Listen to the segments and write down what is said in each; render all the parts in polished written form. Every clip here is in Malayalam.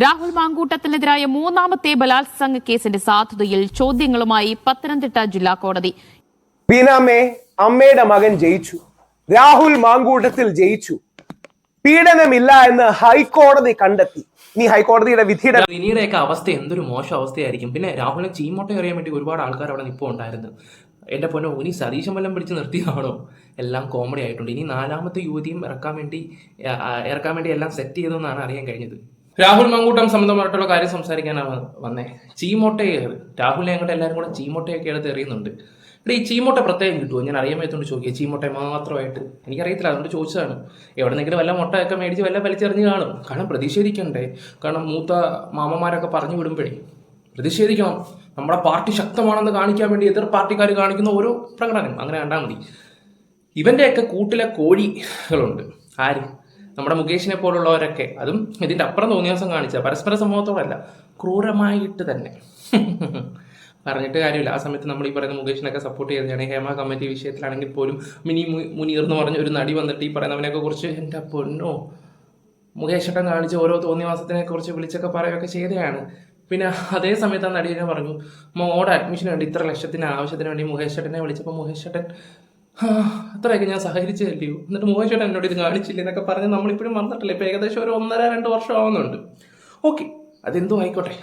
രാഹുൽ മാങ്കൂട്ടത്തിനെതിരായ മൂന്നാമത്തെ ബലാത്സംഗ കേസിന്റെ സാധുതയിൽ ചോദ്യങ്ങളുമായി പത്തനംതിട്ട ജില്ലാ കോടതി. ബീനാമേ, അമ്മയുടെ മകൻ ജയിച്ചു, രാഹുൽ മാങ്കൂട്ടത്തിൽ ജയിച്ചു, പീഡനമില്ല എന്ന് ഹൈക്കോടതി കണ്ടെത്തി. ഇനി ഹൈക്കോടതിയുടെ വിധിയുടെയൊക്കെ അവസ്ഥ എന്തൊരു മോശം അവസ്ഥയായിരിക്കും. പിന്നെ രാഹുലിനെ ചീമോട്ട അറിയാൻ വേണ്ടി ഒരുപാട് ആൾക്കാർ അവിടെ ഇപ്പോൾ ഉണ്ടായിരുന്നു. എൻ്റെ പൊന്നോ, ഇനി സതീശൻ വല്ലം പിടിച്ച് നിർത്തിയതാണോ? എല്ലാം കോമഡി ആയിട്ടുണ്ട്. ഇനി നാലാമത്തെ യുവതിയും ഇറക്കാൻ വേണ്ടി എല്ലാം സെറ്റ് ചെയ്തെന്നാണ് അറിയാൻ കഴിഞ്ഞത്. രാഹുൽ മാങ്കൂട്ടം സംബന്ധമായിട്ടുള്ള കാര്യം സംസാരിക്കാനാണ് വന്നേ. ചീമോട്ടയെ രാഹുലിനെ അങ്ങോട്ട് എല്ലാവരും കൂടെ ചീമോട്ടയൊക്കെ എടുത്ത് എറിയുന്നുണ്ട്. ഇവിടെ ഈ ചീമോട്ട പ്രത്യേകം കിട്ടുമോ? ഞാൻ അറിയാൻ പറ്റുകൊണ്ട് ചോദിക്കുക. ചീമോട്ട മാത്രമായിട്ട് എനിക്കറിയത്തില്ല, അതുകൊണ്ട് ചോദിച്ചതാണ്. എവിടെന്നെങ്കിലും വല്ല മുട്ടയൊക്കെ മേടിച്ച് വല്ല വലിച്ചെറിഞ്ഞ് കാണും. കാരണം പ്രതിഷേധിക്കണ്ടേ? കാരണം മൂത്ത മാമന്മാരൊക്കെ പറഞ്ഞു വിടുമ്പോഴേ പ്രതിഷേധിക്കണം. നമ്മുടെ പാർട്ടി ശക്തമാണെന്ന് കാണിക്കാൻ വേണ്ടി എതിർ പാർട്ടിക്കാർ കാണിക്കുന്ന ഓരോ പ്രകടനം അങ്ങനെ കണ്ടാൽ മതി. ഇവൻ്റെയൊക്കെ കൂട്ടിലെ കോഴികളുണ്ട്. ആര്? നമ്മുടെ മുകേഷിനെ പോലുള്ളവരൊക്കെ. അതും ഇതിൻ്റെ അപ്പുറം തോന്നിയ ദിവസം കാണിച്ച പരസ്പര സമൂഹത്തോടല്ല, ക്രൂരമായിട്ട് തന്നെ. പറഞ്ഞിട്ട് കാര്യമില്ല. ആ സമയത്ത് നമ്മൾ ഈ പറയുന്ന മുകേഷിനൊക്കെ സപ്പോർട്ട് ചെയ്തതാണ്. ഹേമ കമ്മിറ്റി വിഷയത്തിലാണെങ്കിൽ പോലും മിനി മുനീർ എന്ന് പറഞ്ഞ ഒരു നടി വന്നിട്ട് ഈ പറയുന്നവനെയൊക്കെ കുറിച്ച് എൻ്റെ പൊന്നോ മുകേഷേട്ടൻ കാണിച്ച ഓരോ തോന്നിവാസത്തിനെ കുറിച്ച് വിളിച്ചൊക്കെ പറയുകയൊക്കെ ചെയ്തതാണ്. പിന്നെ അതേ സമയത്ത് ആ നടിയെ പറഞ്ഞു മോടെ അഡ്മിഷന് വേണ്ടി ഇത്ര ലക്ഷത്തിന് ആവശ്യത്തിന് വേണ്ടി മുകേഷേട്ടനെ വിളിച്ചപ്പോൾ മുകേഷേട്ടൻ അത്രയൊക്കെ ഞാൻ സഹകരിച്ചതല്ലയോ, എന്നിട്ട് മുകേഷേട്ടൻ എന്നോട് ഇത് കാണിച്ചില്ല എന്നൊക്കെ പറഞ്ഞ് നമ്മളിപ്പോഴും വന്നിട്ടില്ല. ഇപ്പോൾ ഏകദേശം ഒരു 1.5-2 വർഷം ആവുന്നുണ്ട്. ഓക്കെ, അതെന്തോ ആയിക്കോട്ടെ.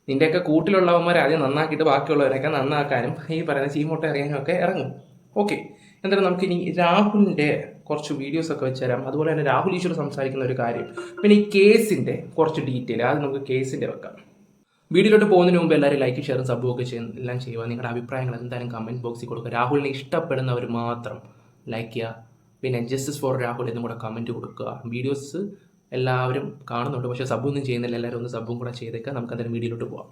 നിൻ്റെയൊക്കെ കൂട്ടിലുള്ളവന്മാരെ ആദ്യം നന്നാക്കിയിട്ട് ബാക്കിയുള്ളവരൊക്കെ നന്നാക്കാനും ഈ പറയുന്ന ചീമോട്ട അറിയാനും ഒക്കെ ഇറങ്ങും. ഓക്കെ, എന്തായാലും നമുക്കിനി രാഹുലിൻ്റെ കുറച്ച് വീഡിയോസൊക്കെ വെച്ച് തരാം. അതുപോലെ തന്നെ രാഹുൽ ഈശ്വർ സംസാരിക്കുന്ന ഒരു കാര്യം, പിന്നെ ഈ കേസിൻ്റെ കുറച്ച് ഡീറ്റെയിൽ, അത് നമുക്ക് കേസിൻ്റെ വെക്കാം. വീഡിയോയിലോട്ട് പോകുന്നതിന് മുമ്പ് എല്ലാവരും ലൈക്ക്, ഷെയറും സബ്ബും ഒക്കെ എല്ലാം ചെയ്യുക. നിങ്ങളുടെ അഭിപ്രായങ്ങൾ എന്തായാലും കമൻറ്റ് ബോക്സിൽ കൊടുക്കുക. രാഹുലിനെ ഇഷ്ടപ്പെടുന്നവർ മാത്രം ലൈക്ക് ചെയ്യുക. പിന്നെ ജസ്റ്റിസ് ഫോർ രാഹുൽ എന്നും കൂടെ കമൻറ്റ് കൊടുക്കുക. വീഡിയോസ് എല്ലാവരും കാണുന്നുണ്ട്, പക്ഷേ സബ്ബൊന്നും ചെയ്യുന്നില്ല. എല്ലാവരും ഒന്ന് സബ്ബും കൂടെ ചെയ്തേക്കുക. നമുക്ക് എന്തായാലും വീഡിയോയിലോട്ട് പോകാം.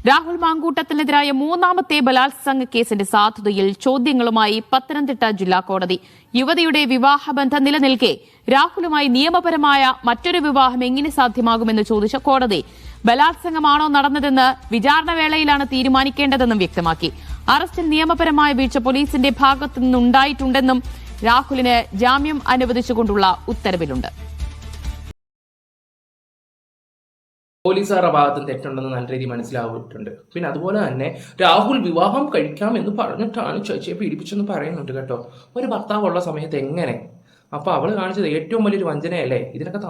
രാഹുൽ മാങ്കൂട്ടത്തിനെതിരായ മൂന്നാമത്തെ ബലാത്സംഗ കേസിന്റെ സാധുതയിൽ ചോദ്യങ്ങളുമായി പത്തനംതിട്ട ജില്ലാ കോടതി. യുവതിയുടെ വിവാഹബന്ധം നിലനിൽക്കെ രാഹുലുമായി നിയമപരമായ മറ്റൊരു വിവാഹം എങ്ങനെ സാധ്യമാകുമെന്ന് ചോദിച്ച കോടതി ബലാത്സംഗമാണോ നടന്നതെന്ന് വിചാരണവേളയിലാണ് തീരുമാനിക്കേണ്ടതെന്നും വ്യക്തമാക്കി. അറസ്റ്റിൽ നിയമപരമായ വീഴ്ച പോലീസിന്റെ ഭാഗത്തു നിന്നുണ്ടായിട്ടുണ്ടെന്നും രാഹുലിന് ജാമ്യം അനുവദിച്ചുകൊണ്ടുള്ള ഉത്തരവിലുണ്ട്. പോലീസുകാരുടെ ഭാഗത്തും തെറ്റുണ്ടെന്ന് നല്ല രീതിയിൽ മനസ്സിലാവിയിട്ടുണ്ട്. പിന്നെ അതുപോലെ തന്നെ രാഹുൽ വിവാഹം കഴിക്കാമെന്ന് പറഞ്ഞിട്ടാണ് ചേച്ചിയെ പീഡിപ്പിച്ചെന്ന് പറയുന്നുണ്ട് കേട്ടോ. ഒരു ഭർത്താവുള്ള സമയത്ത് എങ്ങനെ? അപ്പോൾ അവൾ കാണിച്ചത് ഏറ്റവും വലിയൊരു വഞ്ചനയല്ലേ? ഇതിനൊക്കെ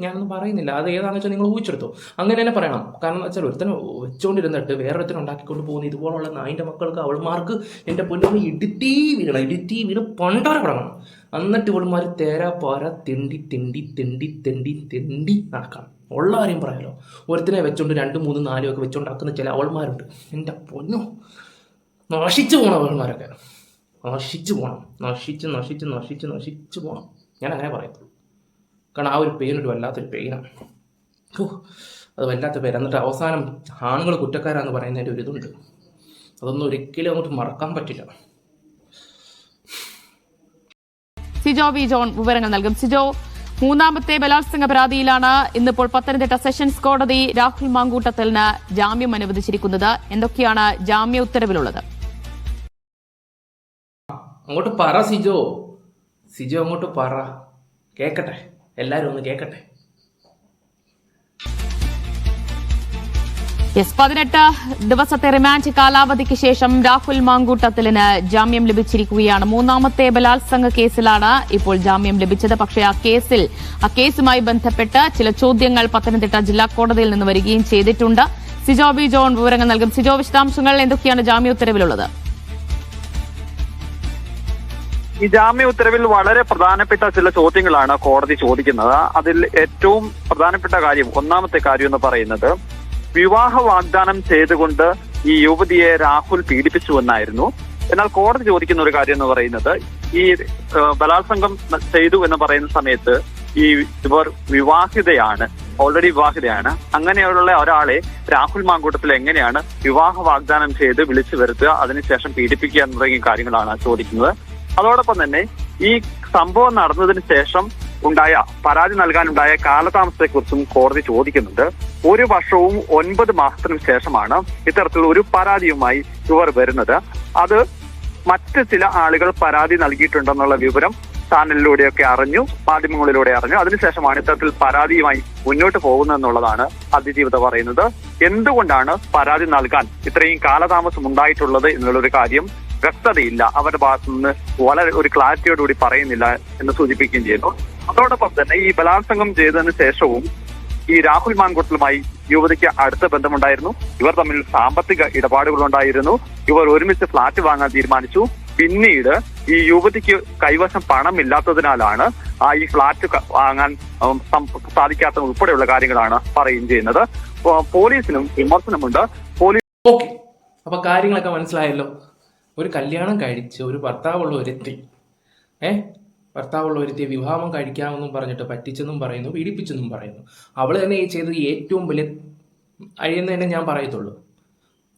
ഞാനൊന്നും പറയുന്നില്ല, അത് ഏതാണെന്ന് വെച്ചാൽ നിങ്ങൾ ഊഹിച്ചെടുത്തോ. അങ്ങനെ തന്നെ പറയണം. കാരണം എന്ന് വെച്ചാൽ ഒരുത്തനെ വെച്ചുകൊണ്ടിരുന്നിട്ട് വേറൊരുത്തനെ ഉണ്ടാക്കിക്കൊണ്ട് പോകുന്ന ഇതുപോലുള്ള നായിൻ്റെ മക്കൾക്ക് അവൾമാർക്ക് എൻ്റെ പൊന്നു ഇടുത്തി വീണ് പണ്ടോരെ പടങ്ങണം. എന്നിട്ട് ഇവൾമാർ തേരാപ്പാര തെണ്ടി തെണ്ടി തെണ്ടി തെണ്ടി തെണ്ടി നടക്കണം. ഉള്ള കാര്യം പറയാലോ, ഒരുത്തിനെ വെച്ചോണ്ട് 2, 3, 4 ഒക്കെ വെച്ചോണ്ടാക്കുന്ന ചില അവൾമാരുണ്ട്. എൻ്റെ പൊന്നു, നശിച്ചു പോകണം അവൾമാരൊക്കെ. നശിച്ചു പോകണം. ഞാൻ അങ്ങനെ പറയത്തുള്ളൂ. കാരണം ആ ഒരു പെയിനൊരു വല്ലാത്തൊരു പെയിനാണ്. അത് വല്ലാത്ത പേര്. എന്നിട്ട് അവസാനം ആണുങ്ങൾ കുറ്റക്കാരാന്ന് പറയുന്നതിൻ്റെ ഒരു ഇതുണ്ട്. അതൊന്നും ഒരിക്കലും അങ്ങോട്ട് മറക്കാൻ പറ്റില്ല. സിജോ വി ജോൺ വിവരങ്ങൾ നൽകും. സിജോ, മൂന്നാമത്തെ ബലാത്സംഗ പരാതിയിലാണ് ഇന്നിപ്പോൾ പത്തനംതിട്ട സെഷൻസ് കോടതി രാഹുൽ മാങ്കൂട്ടത്തിന് ജാമ്യം അനുവദിച്ചിരിക്കുന്നത്. എന്തൊക്കെയാണ് ജാമ്യ ഉത്തരവിലുള്ളത്? അങ്ങോട്ട് പറ സിജോ അങ്ങോട്ട് പറ, കേക്കട്ടെ, എല്ലാരും ഒന്ന് കേക്കട്ടെ. 18 ദിവസത്തെ റിമാൻഡ് കാലാവധിക്ക് ശേഷം രാഹുൽ മാങ്കൂട്ടത്തിന് ജാമ്യം ലഭിച്ചിരിക്കുകയാണ്. മൂന്നാമത്തെ ബലാത്സംഗ കേസിലാണ് ഇപ്പോൾ ജാമ്യം ലഭിച്ചത്. പക്ഷേ ആ കേസുമായി ബന്ധപ്പെട്ട് ചില ചോദ്യങ്ങൾ പത്തനംതിട്ട ജില്ലാ കോടതിയിൽ നിന്ന് വരികയും ചെയ്തിട്ടുണ്ട്. സിജോ ബി ജോൺ വിവരങ്ങൾ നൽകും. സിജോ, വിശദാംശങ്ങൾ എന്തൊക്കെയാണ് ജാമ്യ ഉത്തരവിലുള്ളത്? ഈ ജാമ്യ ഉത്തരവിൽ വളരെ പ്രധാനപ്പെട്ട ചില ചോദ്യങ്ങളാണ് കോടതി ചോദിക്കുന്നത്. അതിൽ ഏറ്റവും പ്രധാനപ്പെട്ട കാര്യം, ഒന്നാമത്തെ കാര്യം എന്ന് പറയുന്നത്, വിവാഹ വാഗ്ദാനം ചെയ്തുകൊണ്ട് ഈ യുവതിയെ രാഹുൽ പീഡിപ്പിച്ചുവെന്നായിരുന്നു. എന്നാൽ കോടതി ചോദിക്കുന്ന ഒരു കാര്യം എന്ന് പറയുന്നത്, ഈ ബലാത്സംഗം ചെയ്തു എന്ന് പറയുന്ന സമയത്ത് ഇവർ ഓൾറെഡി വിവാഹിതയാണ്. അങ്ങനെയുള്ള ഒരാളെ രാഹുൽ മാങ്കൂട്ടത്തിൽ എങ്ങനെയാണ് വിവാഹ വാഗ്ദാനം ചെയ്ത് വിളിച്ചു വരുത്തുക, അതിനുശേഷം പീഡിപ്പിക്കുക തുടങ്ങിയ കാര്യങ്ങളാണ് ചോദിക്കുന്നത്. അതോടൊപ്പം തന്നെ ഈ സംഭവം നടന്നതിന് ശേഷം പരാതി നൽകാനുണ്ടായ കാലതാമസത്തെക്കുറിച്ചും കോടതി ചോദിക്കുന്നുണ്ട്. 1 വർഷവും 9 മാസത്തിനും ശേഷമാണ് ഇത്തരത്തിൽ ഒരു പരാതിയുമായി ഇവർ വരുന്നത്. അത് മറ്റ് ചില ആളുകൾ പരാതി നൽകിയിട്ടുണ്ടെന്നുള്ള വിവരം ചാനലിലൂടെയൊക്കെ അറിഞ്ഞു, മാധ്യമങ്ങളിലൂടെ അറിഞ്ഞു. അതിനുശേഷമാണ് ഇത്തരത്തിൽ പരാതിയുമായി മുന്നോട്ട് പോകുന്നതെന്നുള്ളതാണ് അതിജീവിത പറയുന്നത്. എന്തുകൊണ്ടാണ് പരാതി നൽകാൻ ഇത്രയും കാലതാമസം ഉണ്ടായിട്ടുള്ളത് എന്നുള്ളൊരു കാര്യം വ്യക്തതയില്ല. അവരുടെ ഭാഗത്തു നിന്ന് വളരെ ഒരു ക്ലാരിറ്റിയോടുകൂടി പറയുന്നില്ല എന്ന് സൂചിപ്പിക്കുകയും ചെയ്യുന്നു. അതോടൊപ്പം തന്നെ ഈ ബലാത്സംഗം ചെയ്തതിനു ശേഷവും ഈ രാഹുൽ മാങ്കൂട്ടലുമായി യുവതിക്ക് അടുത്ത ബന്ധമുണ്ടായിരുന്നു. ഇവർ തമ്മിൽ സാമ്പത്തിക ഇടപാടുകൾ ഉണ്ടായിരുന്നു. ഇവർ ഒരുമിച്ച് ഫ്ളാറ്റ് വാങ്ങാൻ തീരുമാനിച്ചു. പിന്നീട് ഈ യുവതിക്ക് കൈവശം പണമില്ലാത്തതിനാലാണ് ഈ ഫ്ളാറ്റ് വാങ്ങാൻ സാധിക്കാത്ത ഉൾപ്പെടെയുള്ള കാര്യങ്ങളാണ് പറയുകയും ചെയ്യുന്നത്. പോലീസിനും വിമർശനമുണ്ട്. ഓക്കെ, അപ്പൊ കാര്യങ്ങളൊക്കെ മനസ്സിലായല്ലോ. ഒരു കല്യാണം കഴിച്ച് ഒരു ഭർത്താവുള്ള ഒരുത്തി ഭർത്താവുള്ള ഒരുത്തിയെ വിവാഹം കഴിക്കാമെന്നും പറഞ്ഞിട്ട് പറ്റിച്ചെന്നും പറയുന്നു, പീഡിപ്പിച്ചെന്നും പറയുന്നു. അവൾ തന്നെ ചെയ്തത് ഏറ്റവും വലിയ അഴിയെന്ന് തന്നെ ഞാൻ പറയത്തുള്ളൂ.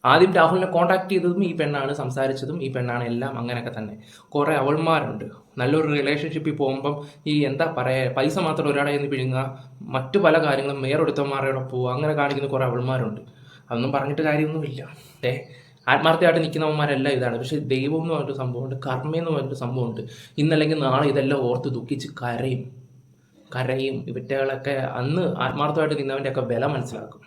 ആദ്യം രാഹുലിനെ കോൺടാക്ട് ചെയ്തതും ഈ പെണ്ണാണ്, സംസാരിച്ചതും ഈ പെണ്ണാണ്, എല്ലാം അങ്ങനെയൊക്കെ തന്നെ. കുറേ അവൾമാരുണ്ട്. നല്ലൊരു റിലേഷൻഷിപ്പിൽ പോകുമ്പം ഈ എന്താ പറയുക, പൈസ മാത്രം ഒരാളെ നിന്ന് പിഴുങ്ങുക, മറ്റു പല കാര്യങ്ങളും വേറൊരുത്തന്മാരുടെ പോവുക, അങ്ങനെ കാണിക്കുന്ന കുറേ അവൾമാരുണ്ട്. അതൊന്നും പറഞ്ഞിട്ട് കാര്യമൊന്നുമില്ല. ആത്മാർത്ഥമായിട്ട് നിൽക്കുന്നവന്മാരെല്ലാം ഇതാണ്. പക്ഷേ ദൈവം എന്ന് പറഞ്ഞൊരു സംഭവമുണ്ട്, കർമ്മയെന്ന് പറഞ്ഞൊരു സംഭവമുണ്ട്. ഇന്നല്ലെങ്കിൽ നാളെ ഇതെല്ലാം ഓർത്ത് ദുഃഖിച്ച് കരയും. ഇവറ്റകളൊക്കെ അന്ന് ആത്മാർത്ഥമായിട്ട് നിന്നവൻ്റെയൊക്കെ വില മനസ്സിലാക്കും.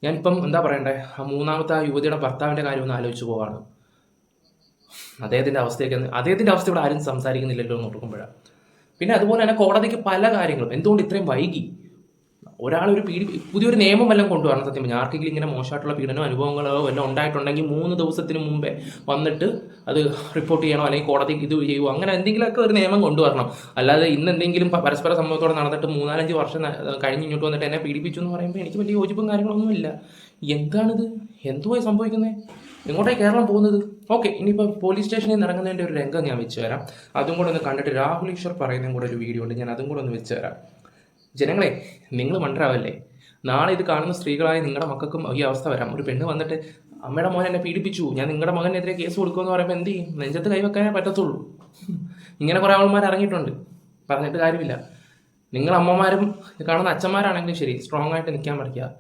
ഞാനിപ്പം എന്താ പറയണ്ടേ, ആ മൂന്നാമത്തെ യുവതിയുടെ ഭർത്താവിൻ്റെ കാര്യം ഒന്ന് ആലോചിച്ച് പോവാണ്. അദ്ദേഹത്തിൻ്റെ അവസ്ഥ ഇവിടെ ആരും സംസാരിക്കുന്നില്ലല്ലോ എന്ന് ഓർക്കുമ്പോഴാണ്. പിന്നെ അതുപോലെ തന്നെ കോടതിക്ക് പല കാര്യങ്ങളും എന്തുകൊണ്ട് ഇത്രയും വൈകി. ഒരാളൊരു പുതിയൊരു നിയമം വല്ലതും കൊണ്ടുവരണം. സത്യം പറഞ്ഞാൽ ആർക്കെങ്കിലും ഇങ്ങനെ മോശമായിട്ടുള്ള പീഡനോ അനുഭവങ്ങളോ വല്ലതും ഉണ്ടായിട്ടുണ്ടെങ്കിൽ 3 ദിവസത്തിന് മുമ്പേ വന്നിട്ട് അത് റിപ്പോർട്ട് ചെയ്യണോ, അല്ലെങ്കിൽ കോടതി ഇത് ചെയ്യുമോ, അങ്ങനെ എന്തെങ്കിലുമൊക്കെ ഒരു നിയമം കൊണ്ടുവരണം. അല്ലാതെ ഇന്ന് എന്തെങ്കിലും പരസ്പര സംഭവത്തോടെ നടന്നിട്ട് 3-4 വർഷം കഴിഞ്ഞ് ഇങ്ങോട്ട് വന്നിട്ട് എന്നെ പീഡിപ്പിച്ചു എന്ന് പറയുമ്പോൾ എനിക്ക് വലിയ യോജിപ്പും കാര്യങ്ങളൊന്നുമില്ല. എന്താണിത്, എന്തുവായി സംഭവിക്കുന്നത്, എങ്ങോട്ടായി കേരളം പോകുന്നത്? ഓക്കെ, ഇനിയിപ്പോൾ പോലീസ് സ്റ്റേഷനിൽ നിന്ന് ഇറങ്ങുന്നതിൻ്റെ ഒരു രംഗം ഞാൻ വെച്ച് തരാം. അതും കൂടെ ഒന്ന് കണ്ടിട്ട് രാഹുൽ ഈശ്വർ പറയുന്നതും കൂടെ ഒരു വീഡിയോ ഉണ്ട്, ഞാൻ അതും കൂടെ ഒന്ന് വെച്ച് തരാം. ജനങ്ങളെ, നിങ്ങൾ മണ്ടരാവല്ലേ. നാളെ ഇത് കാണുന്ന സ്ത്രീകളായ നിങ്ങളുടെ മക്കൾക്കും ഈ അവസ്ഥ വരാം. ഒരു പെണ്ണ് വന്നിട്ട് അമ്മയുടെ മോൻ എന്നെ പീഡിപ്പിച്ചു, ഞാൻ നിങ്ങളുടെ മകനെതിരെ കേസ് കൊടുക്കുമെന്ന് പറയുമ്പോൾ എന്ത് ചെയ്യും? നെഞ്ചത്ത് കൈവെക്കാനേ പറ്റത്തുള്ളൂ. ഇങ്ങനെ കുറേ ആൾമാർ ഇറങ്ങിയിട്ടുണ്ട്, പറഞ്ഞിട്ട് കാര്യമില്ല. നിങ്ങൾ അമ്മമാരും കാണുന്ന അച്ഛന്മാരാണെങ്കിലും ശരി, സ്ട്രോങ് ആയിട്ട് നിൽക്കാൻ പഠിക്കുക.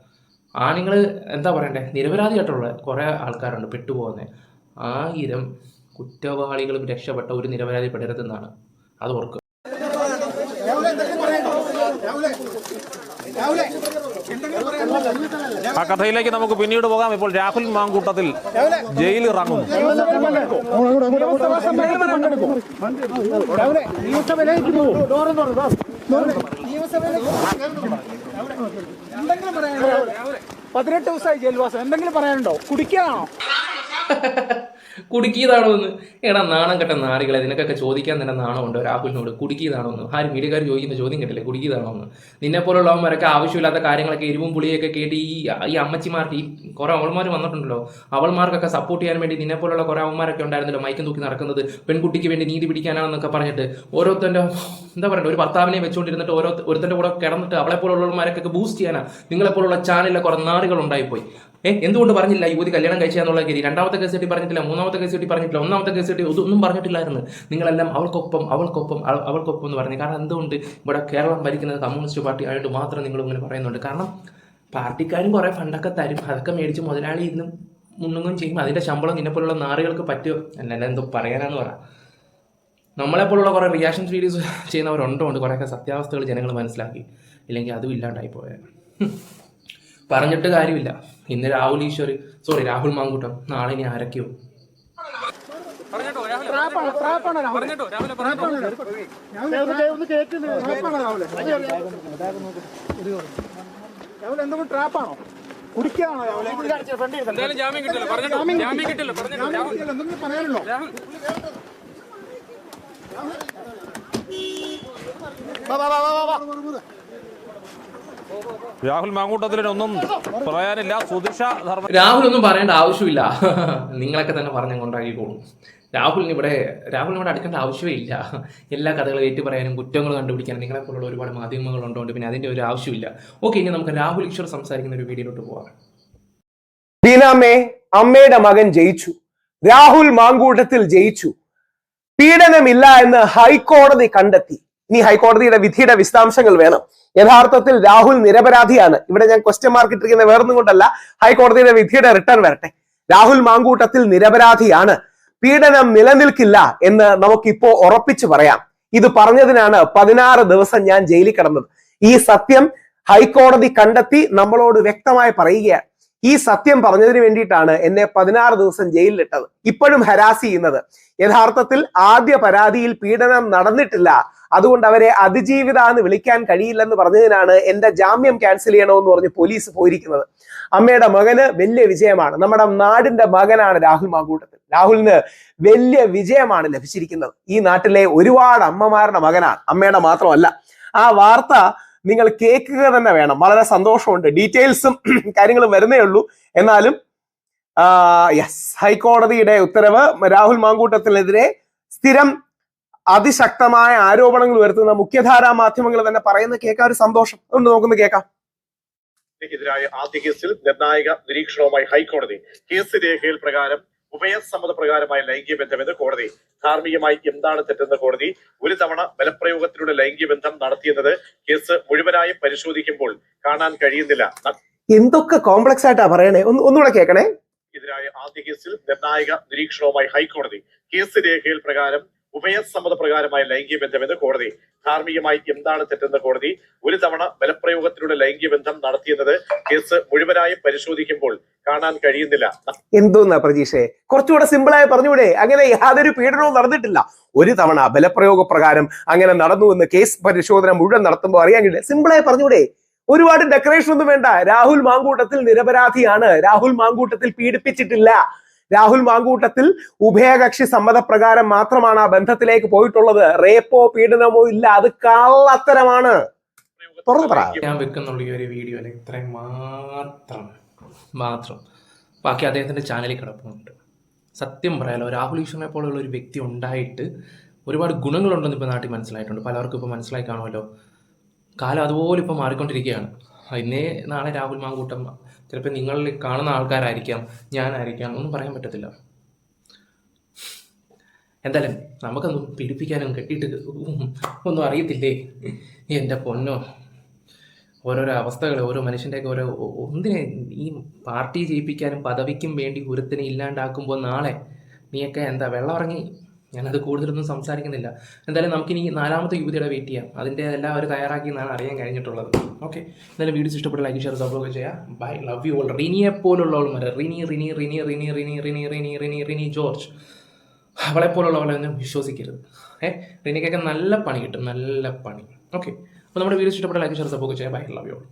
നിങ്ങൾ എന്താ പറയണ്ടേ, നിരപരാധിയായിട്ടുള്ള കുറേ ആൾക്കാരുണ്ട് പെട്ടുപോകുന്നത്. 1000 കുറ്റവാളികളും രക്ഷപ്പെട്ട ഒരു നിരപരാധി പെടരുതെന്നാണ്, അത് ഓർക്കുക. ആ കഥയിലേക്ക് നമുക്ക് പിന്നീട് പോകാം. ഇപ്പോൾ രാഹുൽ മാങ്കൂട്ടത്തിൽ ജയിലിൽ ഇറങ്ങുന്നു. എന്തെങ്കിലും പറയാനുണ്ടോ? 18 ദിവസമായി ജയിൽവാസം, എന്തെങ്കിലും പറയാനുണ്ടോ? കുടിക്കാണോ? കുടുക്കിയതാണോ എന്ന്? എടാ നാണം കെട്ട നാടികളെ, നിനക്കൊക്കെ ചോദിക്കാൻ തന്നെ നാണമുണ്ടോ രാഹുലിനോട്? കുടുക്കിയതാണോ എന്ന് ആരും മീഡിയക്കാർ ചോദിക്കുന്ന ചോദ്യം കേട്ടില്ലേ, കുടുക്കിയതാണോ എന്ന്? നിന്നെപ്പോലുള്ളവന്മാരൊക്കെ ആവശ്യമില്ലാത്ത കാര്യങ്ങളൊക്കെ എരിവും പുളിയൊക്കെ കേട്ട് ഈ അമ്മച്ചിമാർക്ക്, ഈ കുറേ അവൾമാർ വന്നിട്ടുണ്ടല്ലോ, അവൾമാർക്കൊക്കെ സപ്പോർട്ട് ചെയ്യാൻ വേണ്ടി നിന്നെപ്പോലുള്ള കുറേ അവന്മാരൊക്കെ ഉണ്ടായിരുന്നല്ലോ മൈക്കും തൂക്കി നടക്കുന്നത്, പെൺകുട്ടിക്ക് വേണ്ടി നീതി പിടിക്കാനാണെന്നൊക്കെ പറഞ്ഞിട്ട് ഓരോരുത്തൻ്റെ എന്താ പറയുക, ഒരു ഭർത്താവിനെ വെച്ചുകൊണ്ടിരുന്നിട്ട് ഒരുത്തൻ്റെ കൂടെ കിടന്നിട്ട് അവളെപ്പോലുള്ളവന്മാരൊക്കെ ബൂസ്റ്റ് ചെയ്യാനാണ് നിങ്ങളെപ്പോലുള്ള ചാനലിലെ കുറേ നാടുകൾ ഉണ്ടായിപ്പോയി. എന്തുകൊണ്ട് പറഞ്ഞില്ല യുവതി കല്യാണം കഴിച്ചാന്നുള്ള കാര്യം? 2ാമത്തെ കേസ് കിട്ടി പറഞ്ഞിട്ടില്ല, 3ാമത്തെ കേസ് കിട്ടി പറഞ്ഞിട്ടില്ല, 1ാമത്തെ കേസ് കിട്ടി ഒന്നും പറഞ്ഞിട്ടില്ലായിരുന്നു. നിങ്ങളെല്ലാം അവൾക്കൊപ്പം എന്ന് പറഞ്ഞു. കാരണം എന്തുകൊണ്ട് ഇവിടെ കേരളം ഭരിക്കുന്നത് കമ്മ്യൂണിസ്റ്റ് പാർട്ടി ആയതുകൊണ്ട് മാത്രം നിങ്ങൾ ഇങ്ങനെ പറയുന്നുണ്ട്. കാരണം പാർട്ടിക്കാരും കുറേ ഫണ്ടൊക്കെ തരും, അതൊക്കെ മേടിച്ച് മുതലാളി ഇന്നും മുങ്ങുകയും ചെയ്യും. അതിൻ്റെ ശമ്പളം നിന്നെപ്പോലുള്ള നാറുകൾക്ക് പറ്റുമോ? അല്ല എന്തോ പറയാനാന്ന് പറയാം. നമ്മളെപ്പോലുള്ള കുറേ റിയാക്ഷൻ വീഡിയോസ് ചെയ്യുന്നവരുണ്ടോണ്ട് കുറേയൊക്കെ സത്യാവസ്ഥകൾ ജനങ്ങൾ മനസ്സിലാക്കി, ഇല്ലെങ്കിൽ അതും ഇല്ലാണ്ടായി പോയത്. പറഞ്ഞിട്ട് കാര്യമില്ല. ഇന്ന് രാഹുൽ മാങ്കൂട്ടം, നാളെ ഇനി ആരൊക്കെയോ. എന്തെങ്കിലും ട്രാപ്പാണോ? കുടിക്കാണോ? എന്തെങ്കിലും പറയാനുണ്ടോ? രാഹുൽ മാങ്കൂട്ടത്തിലൊന്നും പറയാനില്ല. രാഹുൽ ഒന്നും പറയേണ്ട ആവശ്യമില്ല, നിങ്ങളൊക്കെ തന്നെ പറഞ്ഞ് കൊണ്ടാക്കിക്കോളും. രാഹുലിന് ഇവിടെ അടുക്കേണ്ട ആവശ്യമേ ഇല്ല. എല്ലാ കഥകളും ഏറ്റു പറയാനും കുറ്റങ്ങൾ കണ്ടുപിടിക്കാനും നിങ്ങളെപ്പോലുള്ള ഒരുപാട് മാധ്യമങ്ങൾ ഉണ്ടോണ്ട് പിന്നെ അതിൻ്റെ ഒരു ആവശ്യമില്ല. ഓക്കെ, ഇനി നമുക്ക് രാഹുൽ ഈശ്വർ സംസാരിക്കുന്ന ഒരു വീഡിയോയിലോട്ട് പോകാം. ബീനാമേ, അമ്മയുടെ മകൻ ജയിച്ചു. രാഹുൽ മാങ്കൂട്ടത്തിൽ ജയിച്ചു. പീഡനമില്ല എന്ന് ഹൈക്കോടതി കണ്ടെത്തി. ഇനി ഹൈക്കോടതിയുടെ വിധിയുടെ വിശദാംശങ്ങൾ വേണം. യഥാർത്ഥത്തിൽ രാഹുൽ നിരപരാധിയാണ്. ഇവിടെ ഞാൻ ക്വസ്റ്റ്യൻ മാർക്ക് ഇട്ടിരിക്കുന്ന വേറൊന്നും കൊണ്ടല്ല, ഹൈക്കോടതിയുടെ വിധിയുടെ റിട്ടേൺ വരട്ടെ. രാഹുൽ മാങ്കൂട്ടത്തിൽ നിരപരാധിയാണ്, പീഡനം നിലനിൽക്കില്ല എന്ന് നമുക്കിപ്പോ ഉറപ്പിച്ചു പറയാം. ഇത് പറഞ്ഞതിനാണ് 16 ദിവസം ഞാൻ ജയിലിൽ കിടന്നത്. ഈ സത്യം ഹൈക്കോടതി കണ്ടെത്തി നമ്മളോട് വ്യക്തമായി പറയുകയാണ്. ഈ സത്യം പറഞ്ഞതിന് വേണ്ടിയിട്ടാണ് എന്നെ 16 ദിവസം ജയിലിലിട്ടത്. ഇപ്പോഴും ഹരാസ് ചെയ്യുന്നത്. യഥാർത്ഥത്തിൽ ആദ്യ പരാതിയിൽ പീഡനം നടന്നിട്ടില്ല, അതുകൊണ്ട് അവരെ അതിജീവിത എന്ന് വിളിക്കാൻ കഴിയില്ലെന്ന് പറഞ്ഞതിനാണ് എന്റെ ജാമ്യം ക്യാൻസൽ ചെയ്യണമെന്ന് പറഞ്ഞ് പോലീസ് പോയിരിക്കുന്നത്. അമ്മയുടെ മകന് വലിയ വിജയമാണ്. നമ്മുടെ നാടിന്റെ മകനാണ് രാഹുൽ മാങ്കൂട്ടത്തിൽ. രാഹുലിന് വലിയ വിജയമാണ് ലഭിച്ചിരിക്കുന്നത്. ഈ നാട്ടിലെ ഒരുപാട് അമ്മമാരുടെ മകനാണ്, അമ്മയുടെ മാത്രമല്ല. ആ വാർത്ത നിങ്ങൾ കേൾക്കുക തന്നെ വേണം. വളരെ സന്തോഷമുണ്ട്. ഡീറ്റെയിൽസും കാര്യങ്ങളും വരുന്നേ ഉള്ളൂ. എന്നാലും ഹൈക്കോടതിയുടെ ഉത്തരവ് രാഹുൽ മാങ്കൂട്ടത്തിനെതിരെ സ്ഥിരം അതിശക്തമായ ആരോപണങ്ങൾ ഉയർത്തുന്ന മുഖ്യധാരാ മാധ്യമങ്ങൾ തന്നെ പറയുന്ന കേൾക്കാൻ ഒരു സന്തോഷം. അതുകൊണ്ട് നമുക്കൊന്ന് കേൾക്കാം. എതിരായ ആദ്യ കേസിൽ നിർണായക നിരീക്ഷണവുമായി ഹൈക്കോടതി. കേസ് രേഖയിൽ പ്രകാരം ഉഭയസമ്മതപ്രകാരമായ ലൈംഗിക ബന്ധമെന്ന് കോടതി. ധാർമ്മികമായി എന്താണ് തെറ്റെന്ന് കോടതി. ഒരു തവണ ബലപ്രയോഗത്തിലൂടെ ലൈംഗിക ബന്ധം നടത്തിയെന്നത് കേസ് മുഴുവനായും പരിശോധിക്കുമ്പോൾ കാണാൻ കഴിയുന്നില്ല. എന്തൊക്കെ കോംപ്ലക്സ് ആയിട്ടാ പറയണേ, ഒന്നുകൂടെ കേൾക്കണേ. എതിരായ ആദ്യ കേസിൽ നിർണായക നിരീക്ഷണവുമായി ഹൈക്കോടതി. കേസ് രേഖയിൽ പ്രകാരം ഉഭയസമ്മതപ്രകാരമായ ലൈംഗിക ബന്ധമെന്ന് കോടതി. ധാർമ്മികമായി എന്താണ് തെറ്റെന്ന് കോടതി. ഒരു തവണ ബലപ്രയോഗത്തിലൂടെ ലൈംഗിക ബന്ധം നടത്തിയെന്നത് കേസ് മുഴുവനായും പരിശോധിക്കുമ്പോൾ കാണാൻ കഴിയുന്നില്ല. എന്തോന്നാ പ്രതീക്ഷയെ, കുറച്ചുകൂടെ സിമ്പിളായി പറഞ്ഞൂടെ? അങ്ങനെ യാതൊരു പീഡനവും നടന്നിട്ടില്ല, ഒരു തവണ ബലപ്രയോഗ പ്രകാരം അങ്ങനെ നടന്നു എന്ന് കേസ് പരിശോധന മുഴുവൻ നടത്തുമ്പോൾ അറിയാൻ കഴിയില്ല. സിമ്പിളായി പറഞ്ഞൂടെ? ഒരുപാട് ഡെക്കറേഷൻ ഒന്നും വേണ്ട. രാഹുൽ മാങ്കൂട്ടത്തിൽ നിരപരാധിയാണ്. രാഹുൽ മാങ്കൂട്ടത്തിൽ പീഡിപ്പിച്ചിട്ടില്ല. രാഹുൽ മാങ്കൂട്ടത്തിൽ ഉഭയകക്ഷി സമ്മതപ്രകാരം മാത്രമാണ് ആ ബന്ധത്തിലേക്ക് പോയിട്ടുള്ളത്. റേപ്പോ പീഡനമോ ഇല്ല. അത് കള്ളത്തരമാണ്. തുറന്നു പറ. ഞാൻ വെക്കുന്നുള്ള ഈ ഒരു വീഡിയോ ഇത്രയും മാത്രം ബാക്കി അദ്ദേഹത്തിന്റെ ചാനലിൽ കിടപ്പുണ്ട്. സത്യം പറയാലോ, രാഹുൽ ഈശ്വരനെ പോലുള്ള ഒരു വ്യക്തി ഉണ്ടായിട്ട് ഒരുപാട് ഗുണങ്ങളുണ്ടെന്ന് ഇപ്പോൾ നാട്ടിൽ മനസ്സിലായിട്ടുണ്ട്. പലർക്കും ഇപ്പോൾ മനസ്സിലായി കാണുമല്ലോ. കാലം അതുപോലെ ഇപ്പോൾ മാറിക്കൊണ്ടിരിക്കുകയാണ്. ഇന്നേ നാളെ രാഹുൽ മാങ്കൂട്ടം ചിലപ്പോൾ നിങ്ങളിൽ കാണുന്ന ആൾക്കാരായിരിക്കാം, ഞാനായിരിക്കാം, ഒന്നും പറയാൻ പറ്റത്തില്ല. എന്തായാലും നമുക്കൊന്നും പീഡിപ്പിക്കാനും കെട്ടിയിട്ട് ഒന്നും അറിയത്തില്ലേ. എൻ്റെ പൊന്നോ, ഓരോരോ അവസ്ഥകൾ, ഓരോ മനുഷ്യൻ്റെയൊക്കെ ഓരോ ഒന്നിനെ ഈ പാർട്ടി ജയിപ്പിക്കാനും പദവിക്കും വേണ്ടി ഒരുത്തിനെ ഇല്ലാണ്ടാക്കുമ്പോൾ നാളെ നീയൊക്കെ എന്താ വെള്ളം ഇറങ്ങി. ഞാനത് കൂടുതലൊന്നും സംസാരിക്കുന്നില്ല. എന്തായാലും നമുക്കിനി 4ാമത്തെ യുവതിയുടെ വെയിറ്റ് ചെയ്യാം. അതിൻ്റെ എല്ലാവരും തയ്യാറാക്കി എന്നാണ് അറിയാൻ കഴിഞ്ഞിട്ടുള്ളത്. ഓക്കെ, എന്തായാലും വീഡിയോസ് ഇഷ്ടപ്പെട്ട ലൈക്ക്, ഷെയർ, സബ്സ്ക്രൈബ് ചെയ്യാം. Bye, love you all. റിനിയെ പോലുള്ളവൾ റിനി ജോർജ്, അവളെ പോലുള്ളവളെ ഒന്നും വിശ്വസിക്കരുത്. റിനിക്കൊക്കെ നല്ല പണി കിട്ടും, നല്ല പണി. ഓക്കെ, അപ്പോൾ നമ്മുടെ വീഡിയോസ് ഇഷ്ടപ്പെട്ട ലൈക്ക്, ഷെയർ, സബ്സ്ക്രൈബ് ചെയ്യാം. Bye, love you all.